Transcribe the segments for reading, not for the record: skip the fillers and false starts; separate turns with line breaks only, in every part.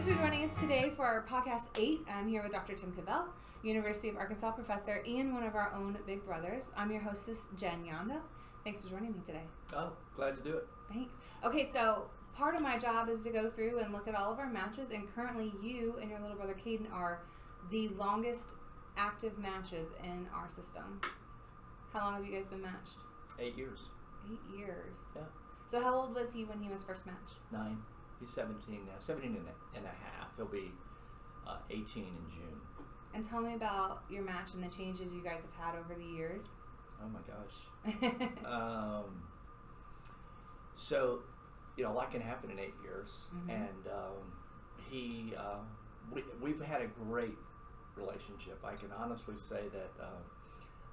Thanks for joining us today for our podcast 8. I'm here with Dr. Tim Cavell, University of Arkansas professor, and one of our own big brothers. I'm your hostess, Jen Yonda. Thanks for joining me today.
Oh, glad to do it.
Thanks. Okay, so part of my job is to go through and look at all of our matches, and currently you and your little brother Caden are the longest active matches in our system. How long have you guys been matched?
8 years.
8 years.
Yeah.
So how old was he when he was first matched?
9. He's 17 now. 17 and a half. He'll be 18 in June.
And tell me about your match and the changes you guys have had over the years.
Oh my gosh. So, a lot can happen in 8 years.
Mm-hmm.
And we've had a great relationship. I can honestly say that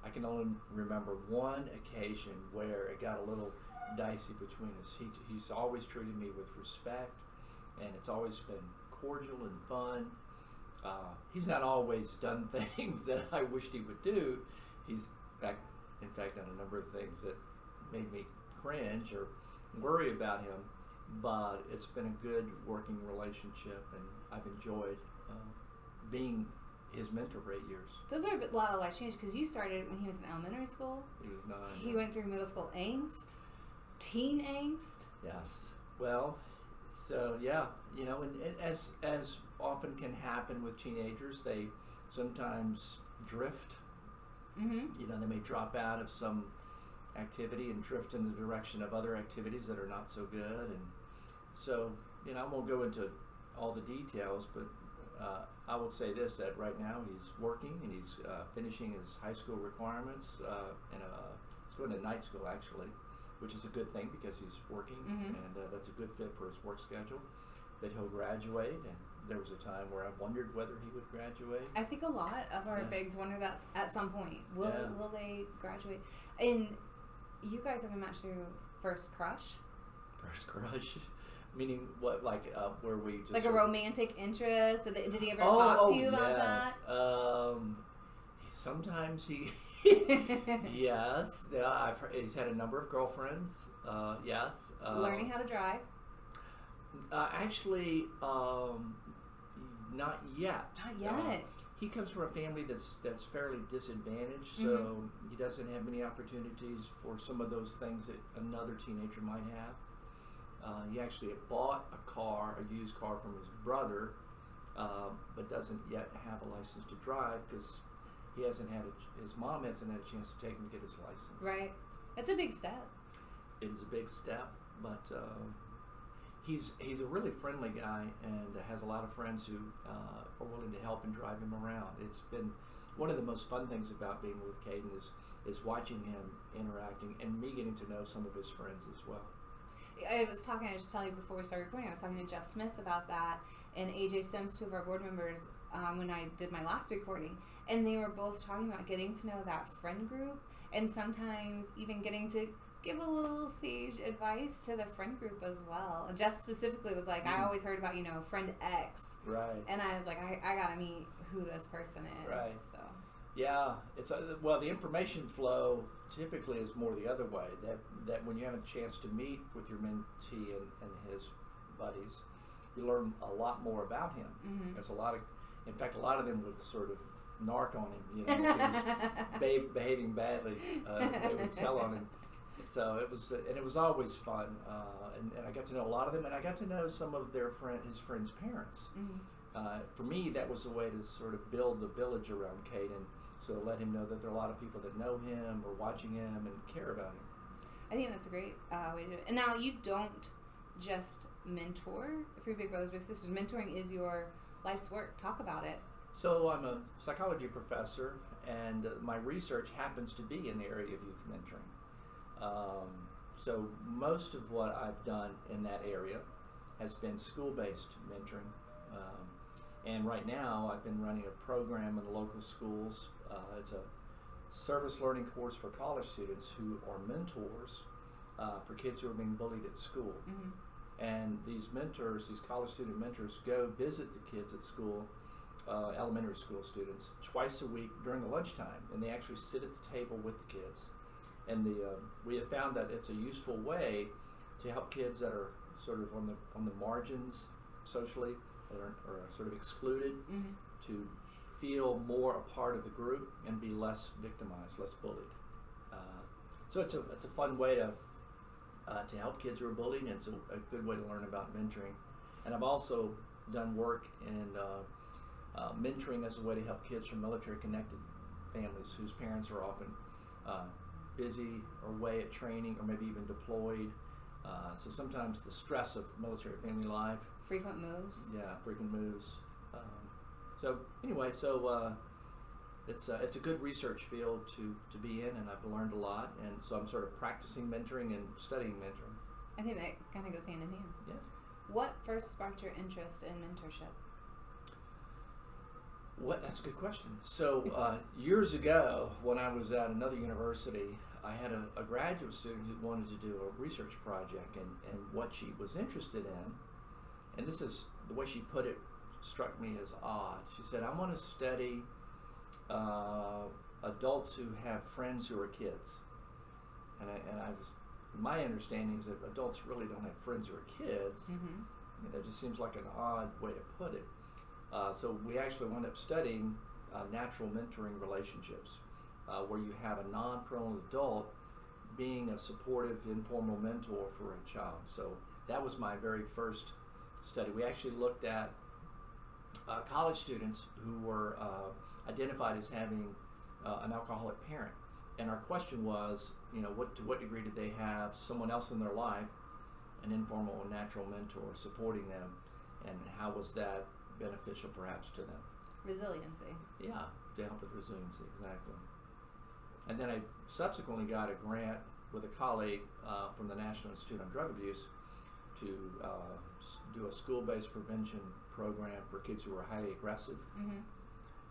I can only remember one occasion where it got a little dicey between us. He's always treated me with respect, and it's always been cordial and fun. He's not always done things that I wished he would do. He's in fact done a number of things that made me cringe or worry about him, but it's been a good working relationship, and I've enjoyed being his mentor for 8 years.
Those are a lot of life change because you started when he was in elementary school.
He was 9.
He went through middle school angst, teen angst.
Yes. Well, so yeah, and as often can happen with teenagers, they sometimes drift.
Mm-hmm.
They may drop out of some activity and drift in the direction of other activities that are not so good. And so, I won't go into all the details, but I would say this, that right now he's working and he's finishing his high school requirements, and he's going to night school actually, which is a good thing because he's working,
mm-hmm.
and that's a good fit for his work schedule, that he'll graduate. And there was a time where I wondered whether he would graduate.
I think a lot of our bigs wonder that at some point. Will they graduate? And you guys have been matched through first crush? First crush?
Meaning what, where we just...
Like a romantic interest? Did he ever talk to you about that?
Sometimes he... Yes. Yeah, he's had a number of girlfriends. Yes.
Learning how to drive?
Actually, not yet.
Not yet.
He comes from a family that's fairly disadvantaged, so
mm-hmm.
he doesn't have many opportunities for some of those things that another teenager might have. He actually had bought a used car from his brother, but doesn't yet have a license to drive because his mom hasn't had a chance to take him to get his license.
Right. That's a big step.
It is a big step, but he's a really friendly guy and has a lot of friends who are willing to help and drive him around. It's been one of the most fun things about being with Caden is watching him interacting and me getting to know some of his friends as well.
I was just telling you before we started recording, I was talking to Jeff Smith about that and AJ Sims, 2 of our board members, when I did my last recording, and they were both talking about getting to know that friend group and sometimes even getting to give a little sage advice to the friend group as well. And Jeff specifically was like, I always heard about, friend X.
Right.
And I was like, I got to meet who this person is.
Right.
So.
Yeah. It's the information flow typically is more the other way, that when you have a chance to meet with your mentee and his buddies, you learn a lot more about him.
Mm-hmm.
There's a lot of them would sort of narc on him, if he was behaving badly, they would tell on him. So it was always fun, and I got to know a lot of them, and I got to know some of his friends' parents.
Mm-hmm.
For me, that was a way to sort of build the village around Caden, so let him know that there are a lot of people that know him or watching him and care about him.
I think that's a great way to do it. And now you don't just mentor through Big Brothers Big Sisters. Mentoring is your life's work. Talk about it.
So I'm a psychology professor, and my research happens to be in the area of youth mentoring. So most of what I've done in that area has been school-based mentoring. And right now I've been running a program in the local schools. It's a service learning course for college students who are mentors for kids who are being bullied at school.
Mm-hmm.
And these college student mentors, go visit the kids at school, elementary school students, twice a week during the lunchtime, and they actually sit at the table with the kids. And we have found that it's a useful way to help kids that are sort of on the margins socially or sort of excluded,
Mm-hmm.
to feel more a part of the group and be less victimized, less bullied. So it's a fun way to help kids who are bullied, and it's a good way to learn about mentoring. And I've also done work in mentoring as a way to help kids from military-connected families whose parents are often busy or away at training or maybe even deployed. So sometimes the stress of military family life.
Frequent moves.
Yeah, frequent moves. So it's a good research field to be in, and I've learned a lot, and so I'm sort of practicing mentoring and studying mentoring.
I think that kind of goes hand in hand.
Yeah.
What first sparked your interest in mentorship?
That's a good question. So years ago, when I was at another university, I had a graduate student who wanted to do a research project, and what she was interested in, and this is the way she put it, struck me as odd. She said, I want to study adults who have friends who are kids. And I was, my understanding is that adults really don't have friends who are kids.
Mm-hmm.
I mean, that just seems like an odd way to put it. So we actually wound up studying natural mentoring relationships, where you have a non-parental adult being a supportive, informal mentor for a child. So that was my very first study. We actually looked at college students who were identified as having an alcoholic parent, and our question was, to what degree did they have someone else in their life, an informal or natural mentor supporting them, and how was that beneficial perhaps to them?
Resiliency.
Yeah, to help with resiliency, exactly. And then I subsequently got a grant with a colleague from the National Institute on Drug Abuse to do a school-based prevention program for kids who were highly aggressive.
Mm-hmm.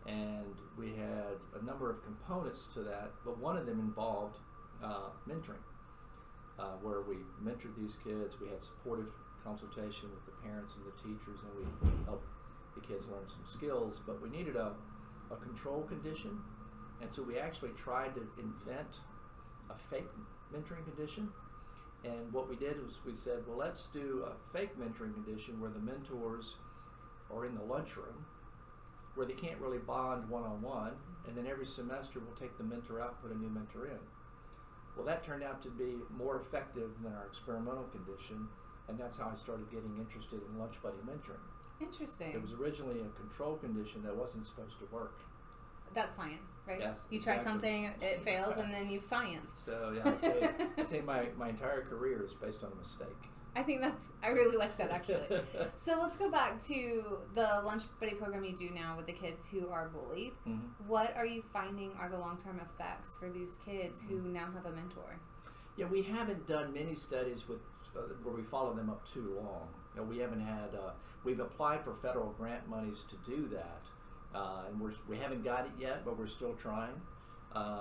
And we had a number of components to that, but one of them involved mentoring, where we mentored these kids. We had supportive consultation with the parents and the teachers, and we helped the kids learn some skills, but we needed a control condition, and so we actually tried to invent a fake mentoring condition. And what we did was we said, well, let's do a fake mentoring condition where the mentors are in the lunchroom, where they can't really bond one-on-one, and then every semester we'll take the mentor out, put a new mentor in. Well, that turned out to be more effective than our experimental condition, and that's how I started getting interested in lunch buddy mentoring.
Interesting.
It was originally a control condition that wasn't supposed to work.
That's science, right?
Yes,
You try
exactly.
something, it fails, and then you've scienced.
So yeah, I say my entire career is based on a mistake.
I really like that, actually. So let's go back to the lunch buddy program you do now with the kids who are bullied.
Mm-hmm.
What are you finding are the long-term effects for these kids who now have a mentor?
Yeah, we haven't done many studies with where we follow them up too long. We haven't had. We've applied for federal grant monies to do that, and we haven't got it yet, but we're still trying.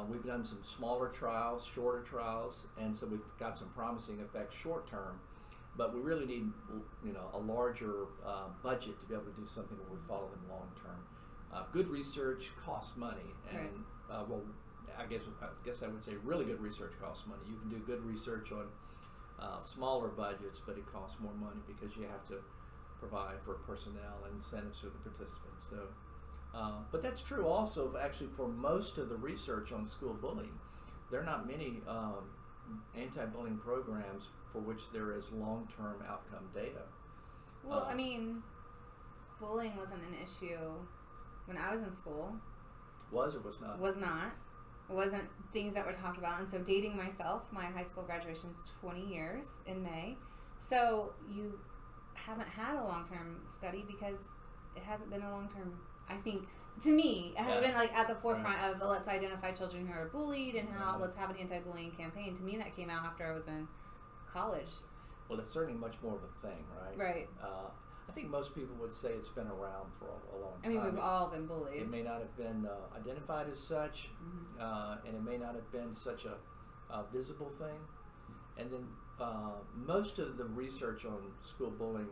We've done some smaller trials, shorter trials, and so we've got some promising effects short term. But we really need, a larger budget to be able to do something where we follow them long term. Good research costs money, and I guess I would say really good research costs money. You can do good research on smaller budgets, but it costs more money because you have to provide for personnel and incentives for the participants. So, but that's true also actually for most of the research on school bullying. There are not many anti-bullying programs for which there is long-term outcome data.
Well, I mean, bullying wasn't an issue when I was in school.
Was or was not?
Was not. It wasn't things that were talked about. And so dating myself, my high school graduation's 20 years in May. So you haven't had a long-term study because it hasn't been a long-term, I think, to me, it hasn't been like at the forefront of let's identify children who are bullied and how let's have an anti-bullying campaign. To me, that came out after I was in college.
Well, it's certainly much more of a thing, right?
Right.
I think most people would say it's been around for a long time.
I mean, we've all been bullied.
It may not have been identified as such, and it may not have been such a visible thing. And then most of the research on school bullying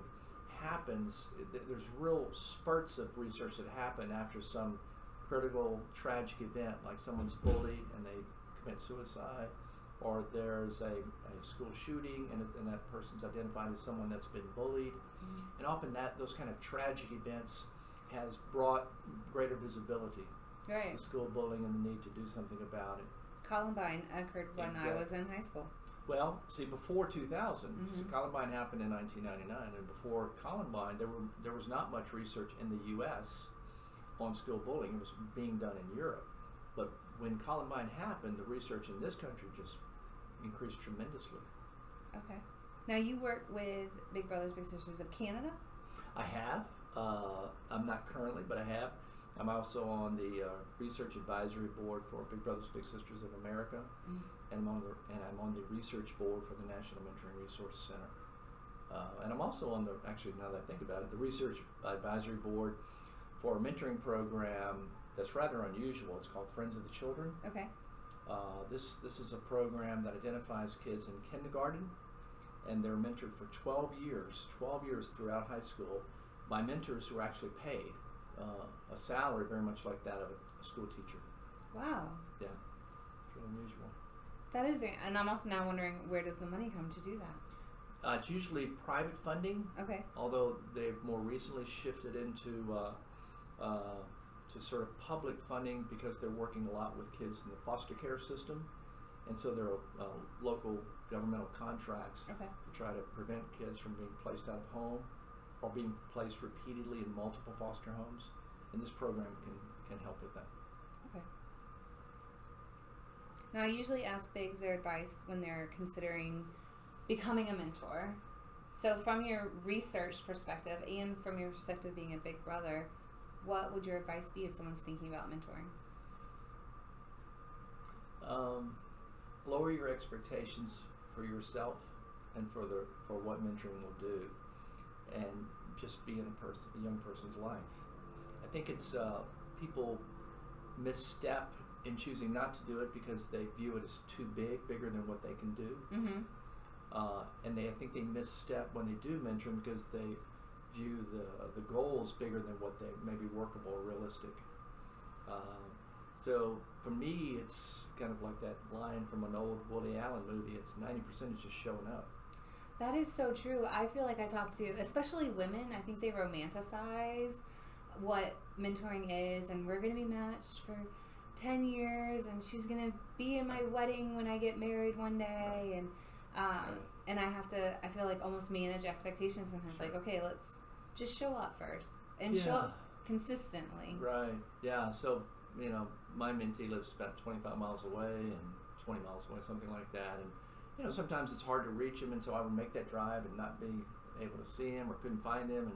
happens, there's real spurts of research that happen after some critical, tragic event, like someone's bullied and they commit suicide, or there's a school shooting and that person's identified as someone that's been bullied. And often those kind of tragic events has brought greater visibility to school bullying and the need to do something about it.
Columbine occurred when I was in high school.
Well, see, before 2000, so Columbine happened in 1999, and before Columbine, there was not much research in the U.S. on school bullying. It was being done in Europe. But when Columbine happened, the research in this country just increased tremendously.
Okay. Now, you work with Big Brothers Big Sisters of Canada? I
have. I'm not currently, but I have. I'm also on the research advisory board for Big Brothers Big Sisters of America, and I'm on the research board for the National Mentoring Resource Center. And I'm also on actually now that I think about it, the research advisory board for a mentoring program that's rather unusual. It's called Friends of the Children.
Okay.
This is a program that identifies kids in kindergarten, and they're mentored for 12 years throughout high school by mentors who are actually paid a salary very much like that of a school teacher.
Wow.
Yeah, it's really unusual.
That is very, and I'm also now wondering, where does the money come to do that?
It's usually private funding.
Okay.
Although they've more recently shifted into to sort of public funding because they're working a lot with kids in the foster care system, and so there are local governmental contracts to try to prevent kids from being placed out of home or being placed repeatedly in multiple foster homes, and this program can help with that.
Okay. Now, I usually ask bigs their advice when they're considering becoming a mentor. So from your research perspective and from your perspective being a big brother, what would your advice be if someone's thinking about mentoring?
Lower your expectations for yourself and for what mentoring will do, and just be in a young person's life. I think it's people misstep in choosing not to do it because they view it as too bigger than what they can do. And I think they misstep when they do mentor because they view the goals bigger than what they may be workable or realistic. So for me, it's kind of like that line from an old Woody Allen movie. It's 90% is just showing up.
That is so true. I feel like I talk to, especially women, I think they romanticize what mentoring is, and we're going to be matched for 10 years, and she's going to be in my wedding when I get married one day, and and I feel like almost manage expectations sometimes, like, okay, let's just show up first, and show up consistently.
Right, yeah, so, my mentee lives about 25 miles away, and 20 miles away, something like that, and sometimes it's hard to reach him, and so I would make that drive and not be able to see him or couldn't find him,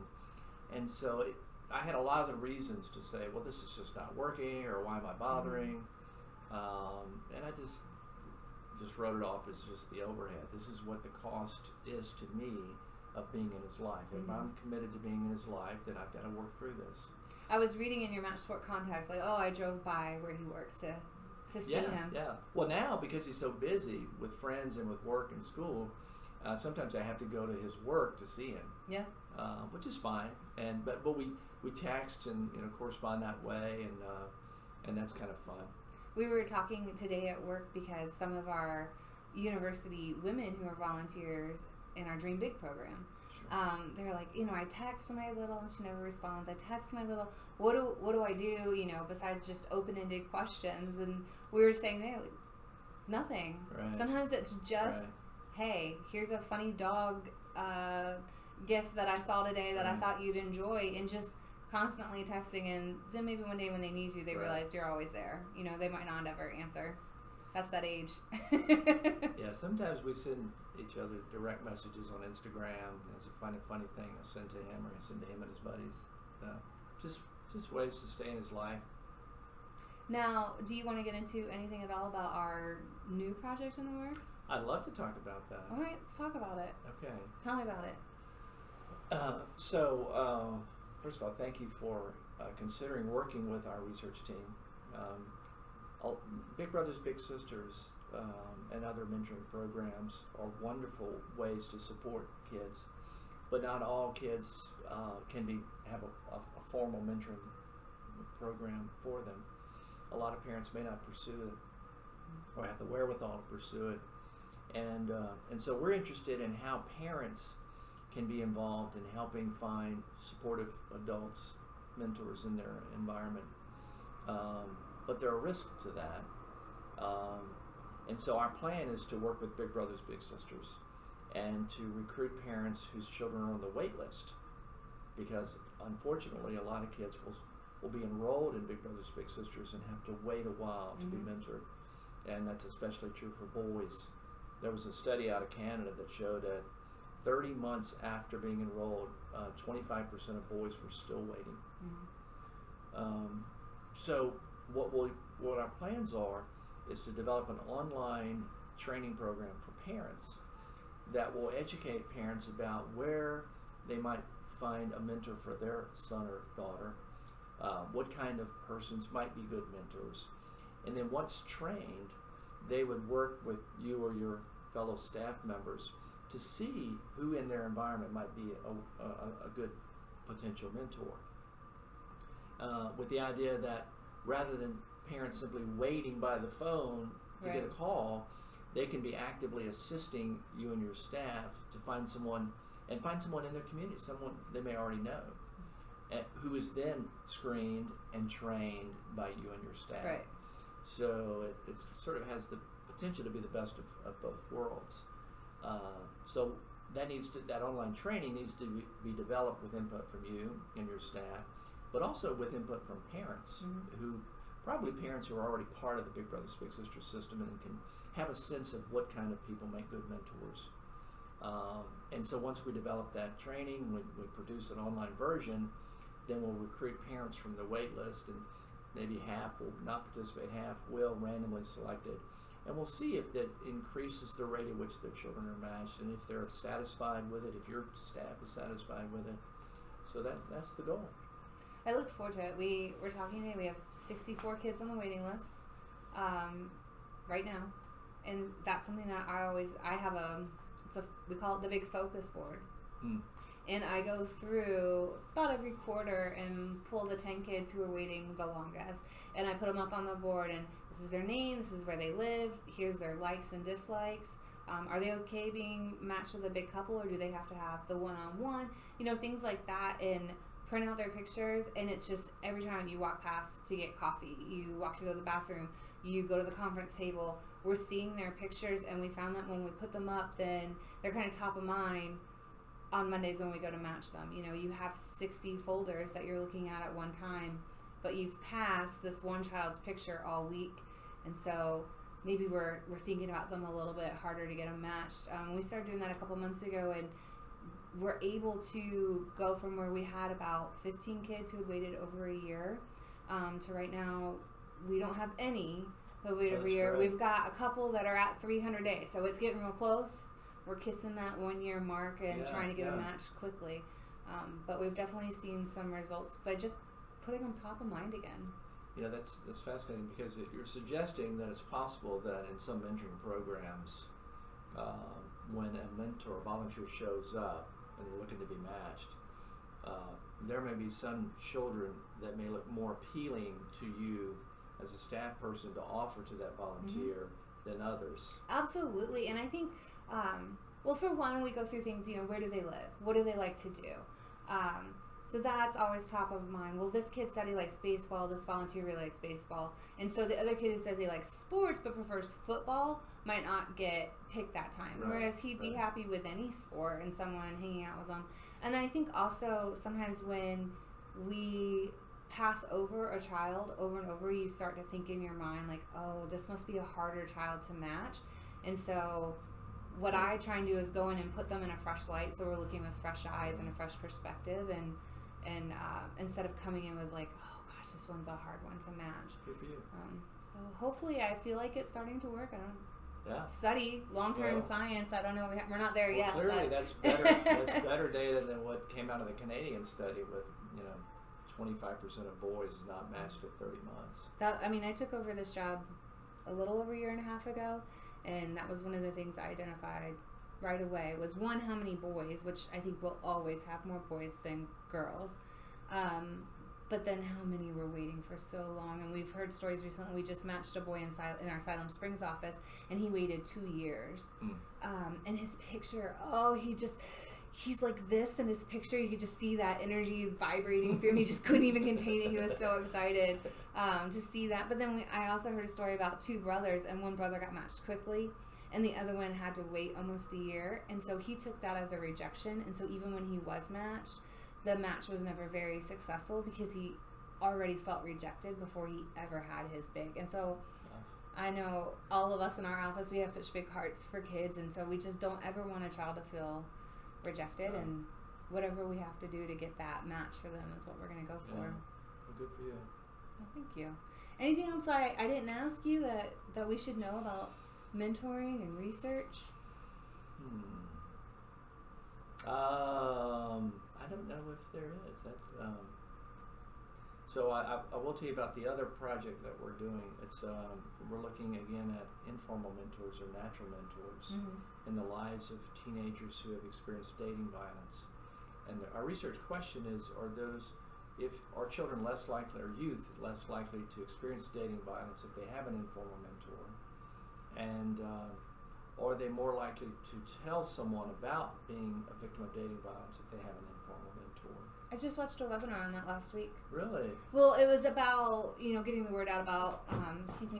and so I had a lot of the reasons to say, well, this is just not working, or why am I bothering? And I just wrote it off as just the overhead. This is what the cost is to me of being in his life. If I'm committed to being in his life, then I've got to work through this.
I was reading in your Match Sport contacts, like, I drove by where he works to see him. Yeah. Well,
now, because he's so busy with friends and with work and school, sometimes I have to go to his work to see him. Yeah. Which is fine. But we text and correspond that way, and that's kind of fun.
We were talking today at work because some of our university women who are volunteers in our Dream Big program, they're like, I text my little, and she never responds. I text my little, what do I do, besides just open-ended questions? And we were saying, nothing. Right. Sometimes it's just, hey, here's a funny dog gift that I saw today that I thought you'd enjoy, and just constantly texting, and then maybe one day when they need you, they realize you're always there. They might not ever answer. That's that age.
Yeah, sometimes we send each other direct messages on Instagram. It's a funny thing I send to him, or I send to him and his buddies. Just ways to stay in his life.
Now, do you want to get into anything at all about our new project in the works?
I'd love to talk about that.
All right, let's talk about it.
Okay.
Tell me about it.
First of all, thank you for considering working with our research team. Big Brothers Big Sisters and other mentoring programs are wonderful ways to support kids, but not all kids can have a formal mentoring program for them. A lot of parents may not pursue it or have the wherewithal to pursue it. And so we're interested in how parents can be involved in helping find supportive adults, mentors in their environment. But there are risks to that. And so our plan is to work with Big Brothers Big Sisters and to recruit parents whose children are on the wait list, because unfortunately a lot of kids will be enrolled in Big Brothers Big Sisters and have to wait a while to be mentored, and that's especially true for boys. There was a study out of Canada that showed that 30 months after being enrolled, 25% of boys were still waiting. So what our plans are is to develop an online training program for parents that will educate parents about where they might find a mentor for their son or daughter, what kind of persons might be good mentors, and then once trained, they would work with you or your fellow staff members to see who in their environment might be a good potential mentor, with the idea that rather than parents simply waiting by the phone to get a call, they can be actively assisting you and your staff to find someone in their community, someone they may already know, who is then screened and trained by you and your staff.
Right.
So it sort of has the potential to be the best of both worlds. So that online training needs to be developed with input from you and your staff, but also with input from parents parents who are already part of the Big Brothers Big Sisters system and can have a sense of what kind of people make good mentors. And so once we develop that training, we produce an online version, then we'll recruit parents from the wait list, and maybe half will not participate, half will, randomly selected. And we'll see if that increases the rate at which their children are matched, and if they're satisfied with it, if your staff is satisfied with it. So that's the goal.
I look forward to it. We're talking today. We have 64 kids on the waiting list right now, and that's something that I have we call it the big focus board. And I go through about every quarter and pull the 10 kids who are waiting the longest, and I put them up on the board, and this is their name, this is where they live, here's their likes and dislikes. Are they okay being matched with a big couple, or do they have to have the one-on-one? Things like that, and print out their pictures. And it's just every time you walk past to get coffee, you walk to go to the bathroom, you go to the conference table, we're seeing their pictures, and we found that when we put them up, then they're kind of top of mind on Mondays when we go to match them. You have 60 folders that you're looking at one time, but you've passed this one child's picture all week, and so maybe we're thinking about them a little bit harder to get them matched. We started doing that a couple months ago, and we're able to go from where we had about 15 kids who had waited over a year to right now we don't have any who have waited over a year. We've got a couple that are at 300 days, so it's getting real close. We're kissing that 1 year mark and trying to get them matched quickly. But we've definitely seen some results by just putting them top of mind again.
That's fascinating, because you're suggesting that it's possible that in some mentoring programs, when a mentor or volunteer shows up and they're looking to be matched, there may be some children that may look more appealing to you as a staff person to offer to that volunteer than others. Absolutely.
And I think, well, for one, we go through things, where do they live? What do they like to do? So that's always top of mind. Well, this kid said he likes baseball. This volunteer really likes baseball. And so the other kid who says he likes sports but prefers football might not get picked that time. Right, whereas he'd be happy with any sport and someone hanging out with them. And I think also sometimes when we pass over a child over and over, you start to think in your mind like, oh, this must be a harder child to match. And so what I try and do is go in and put them in a fresh light, so we're looking with fresh eyes and a fresh perspective, and instead of coming in with like, oh gosh, this one's a hard one to match.
Good for you.
So hopefully, I feel like it's starting to work. I don't study long-term science. I don't know. We're not there yet.
Clearly, that's better. That's better data than what came out of the Canadian study with 25% of boys not matched at 30 months.
I took over this job a little over a year and a half ago, and that was one of the things I identified right away. Was one, how many boys, which I think we'll always have more boys than girls, but then how many were waiting for so long? And we've heard stories recently. We just matched a boy in our Siloam Springs office, and he waited 2 years. And his picture, he's like this in his picture. You could just see that energy vibrating through him. He just couldn't even contain it. He was so excited to see that. But then I also heard a story about 2 brothers, and one brother got matched quickly, and the other one had to wait almost a year. And so he took that as a rejection. And so even when he was matched, the match was never very successful because he already felt rejected before he ever had his big. And so I know all of us in our office, we have such big hearts for kids, and so we just don't ever want a child to feel rejected, and whatever we have to do to get that match for them is what we're going to go for.
Yeah. Well, good for you.
Well, thank you. Anything else I didn't ask you that we should know about mentoring and research?
I don't know if there is. So I will tell you about the other project that we're doing. It's we're looking again at informal mentors or natural mentors in the lives of teenagers who have experienced dating violence. And our research question is: are children less likely, or youth less likely to experience dating violence if they have an informal mentor? And or are they more likely to tell someone about being a victim of dating violence if they have an informal mentor?
I just watched a webinar on that last week.
Really?
Well, it was about, getting the word out about,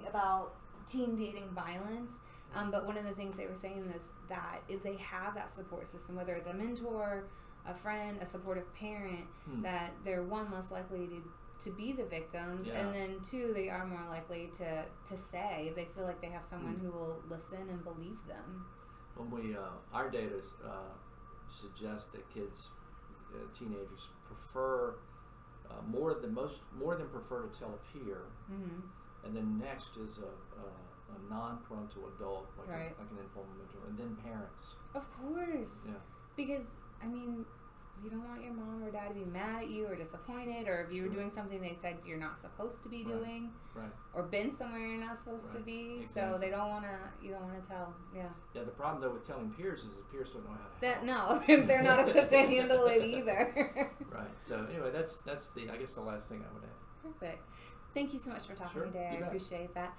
about teen dating violence. But one of the things they were saying is that if they have that support system, whether it's a mentor, a friend, a supportive parent, that they're, 1, less likely to be the victims, and then 2, they are more likely to say if they feel like they have someone who will listen and believe them.
When we our data suggests that teenagers prefer more than prefer to tell a peer, and then next is a non-parental adult like an informal mentor, and then parents.
Of course.
Yeah.
Because you don't want your mom or dad to be mad at you or disappointed, or if you were doing something they said you're not supposed to be doing, or been somewhere you're not supposed to be. Exactly. So you don't want to tell. Yeah. Yeah.
The problem though with telling peers is that peers don't know how to help.
No, they're not equipped to handle it either.
Right. So anyway, that's the last thing I would add.
Perfect. Thank you so much for talking today. I
bet.
appreciate that.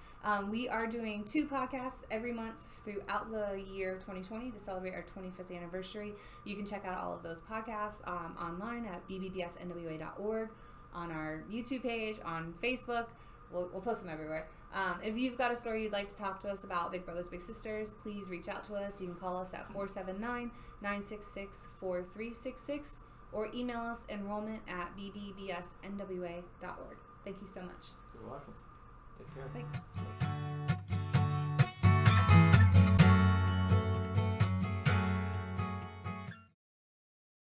We are doing 2 podcasts every month throughout the year of 2020 to celebrate our 25th anniversary. You can check out all of those podcasts online at BBBSNWA.org, on our YouTube page, on Facebook. We'll post them everywhere. If you've got a story you'd like to talk to us about, Big Brothers Big Sisters, please reach out to us. You can call us at 479-966-4366 or email us enrollment@BBBSNWA.org. Thank you so much.
You're welcome. Take care.
Thanks.